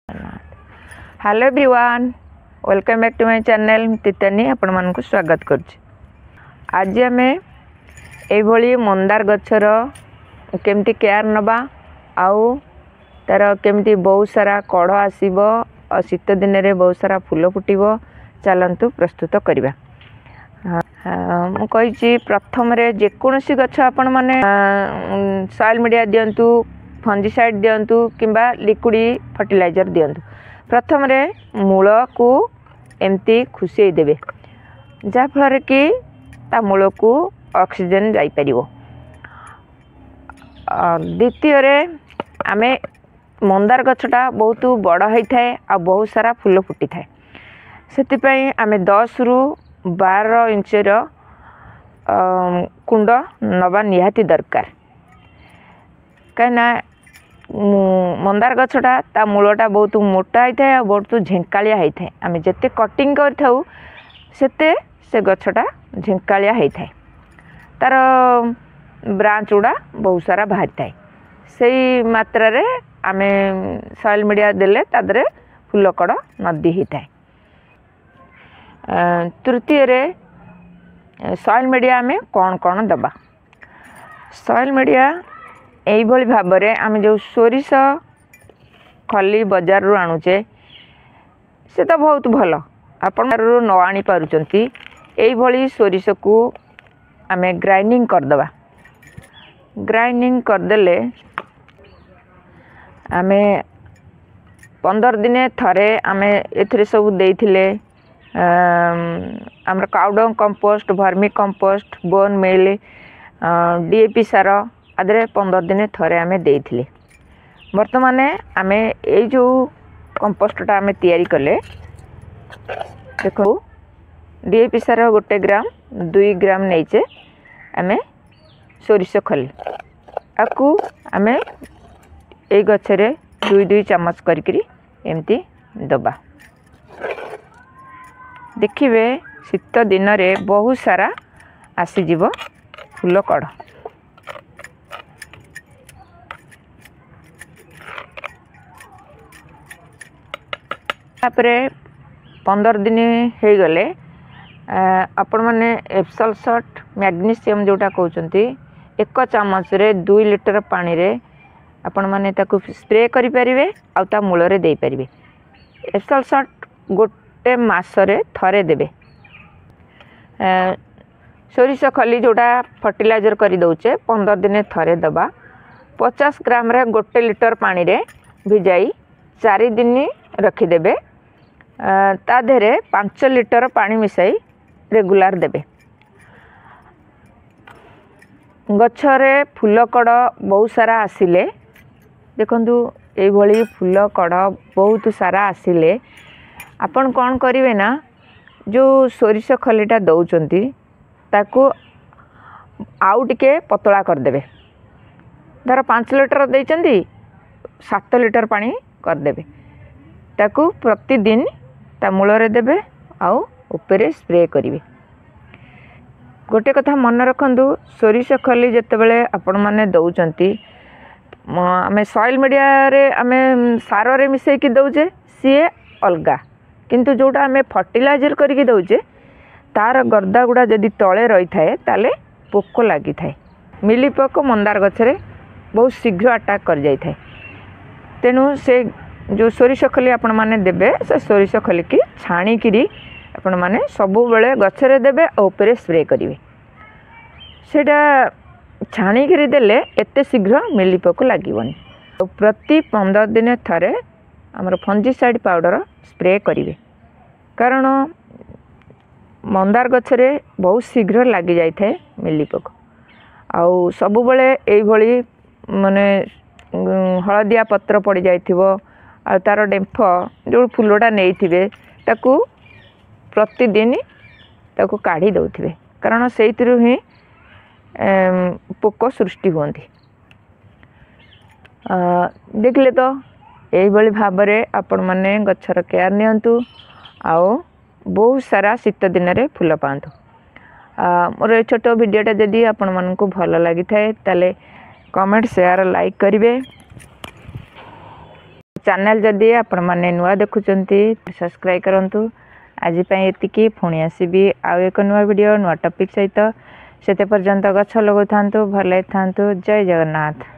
Hello everyone, welcome back to my channel तितनी आपण मानक स्वागत करछि। आज आम ये मंदार गछर केमती केयर नबा आउ तार केमती बहुत सारा कढ़ आसीबो और शीत दिन रे बहुत सारा फूल फुटिबो चलंतु प्रस्तुत करिबा। मु कहिछि प्रथम रे जेकोसी गछ आपण माने सॉइल मीडिया दियंतु, फंजीसाइड दियंतु किंबा लिक्विड फर्टिलाइजर दियंतु। प्रथम रे मूल को एमती खुशे देबे जा फल कि ता मूल को ऑक्सीजन जाई परिवो। द्वितीय रे आमे मंदार गछटा बहुत बड़ होइथाय आ बहुत सारा फूल फुटी थाए, सेति पई आमे 10 रु 12 इंच रो कुंड नबा निहाती दरकार। कना मंदार गछटा ता मूलटा बहुत मोटा होता है, बहुत झेंकालिया होता है। आम जिते कटिंग कर सेते से गछटा झेंकालिया होता है, तार ब्रांच गुड़ा बहुत सारा बाहरी थाए। से मात्रा रे आमे सॉइल मीडिया देले तादरे फूल कड़ नदी होता है। तृतीय रे सॉइल मीडिया आमे कौन कौन दबा। सॉइल मीडिया यही भाव में आम जो सोरिष खली बजार रू आणुचे से तो बहुत भल आपण न आनी पारुचंती। यही सोरिष को आम ग्राइंडिंग करदबा। ग्राइंडिंग करदेले आम 15 दिन थरे आम ए सब देथिले आमर cow dung compost, vermicompost, bone meal, DAP सार आदरे 15 दिन थरे आमे देथिले। वर्तमान आमे ए जो कंपोस्टटा आमे तैयारी कले देखो डीएपी सार 1 ग्राम 2 ग्राम नहींचे आमे सोरिष खली आकु आमे ए गछरे 2 चम्मच करी एमती दबा। देखिए शीत दिन रे बहुत सारा आसीजीव फूल कड़। तापरे 15 दिन हो गले आपण माने एप्सल सॉल्ट मैग्नीशियम जोटा कहउचंती 1 चम्मच रे 2 लीटर पानी रे आपण माने ताकू स्प्रे करि परिबे आ ता मूल रे देई परिबे। एप्सल सॉल्ट गोटे मास रे थरे देबे। सोरिष खली जोटा फर्टिलाइजर करि दउचे 15 दिन थरे दबा। 50 ग्राम रे 1 लीटर पानी रे भिजाई 4 दिन रखी देबे। ता देरे 5 लीटर पानी मिसाई रेगुलार देबे। गछरे फूल कड़ बहुत सारा आसिले देखंतु ए भली फूल कड़ बहुत सारा आसिले आपण कौन करिवे ना जो सोरिष खलीटा दउचंती ताकू आउ टिके पतला कर देबे। धर 5 लीटर देइचंती 7 लीटर पानी कर देबे। ताकू प्रतिदिन ता मूल रे देबे आउ ऊपर स्प्रे करिवे। गोटे कथा मन रखंतु सोरिष खली जते बेले आपण माने दउचंती आमे सॉइल मीडिया रे आमे सार रे मिसई कि दउजे सीए अलगा, किंतु जोटा आमे फर्टिलाइजर करके दउजे तार गर्दा गुड़ा जदि तले रही थाए ताले पोक लगी थाए। मिलीपोक मंदार गछरे बहुत शीघ्र अटैक कर जाई थाए। तेनु से जो सोरिष खली आपण माने देबे से सोरिष खली की छाणी किरी आपण माने सबु बेले गछरे देबे और ऊपर स्प्रे करिवे। सेटा छाणी किरी देले एते शीघ्र मिलीपोक लागिवनी। प्रति 15 दिन थरे हमर फंजीसाइड पाउडर स्प्रे करिवे, कारण मंदार गछरे बहुत शीघ्र लगी जाई थाए मिलीपोक। आउ सबु बेले एई भली माने हलदिया पत्र पड़ जाइथिबो आ तार डेम्फ जो फूलटा नहीं ताकू प्रतिदिन ताकू काढ़ी दउथिबे, कारण सेइतिरु ही पोक सृष्टि होती। देखले तो यही भाव में आपण माने गछर केयर नियंतु आओ बहुत सारा शीत दिन रे फूल पांतु। मोर छोट वीडियोटा जदि आपण मानकु भल लगी थाए ताले कमेंट शेयर लाइक करिवे। चैनल जदि आपण मैंने नुआ देखुंट सब्सक्राइब करूँ। आज ये पुणी आसबि आउ एक नुआ वीडियो नुआ टॉपिक सहित से पर्यंत गछ लगो था भल था। जय जगन्नाथ।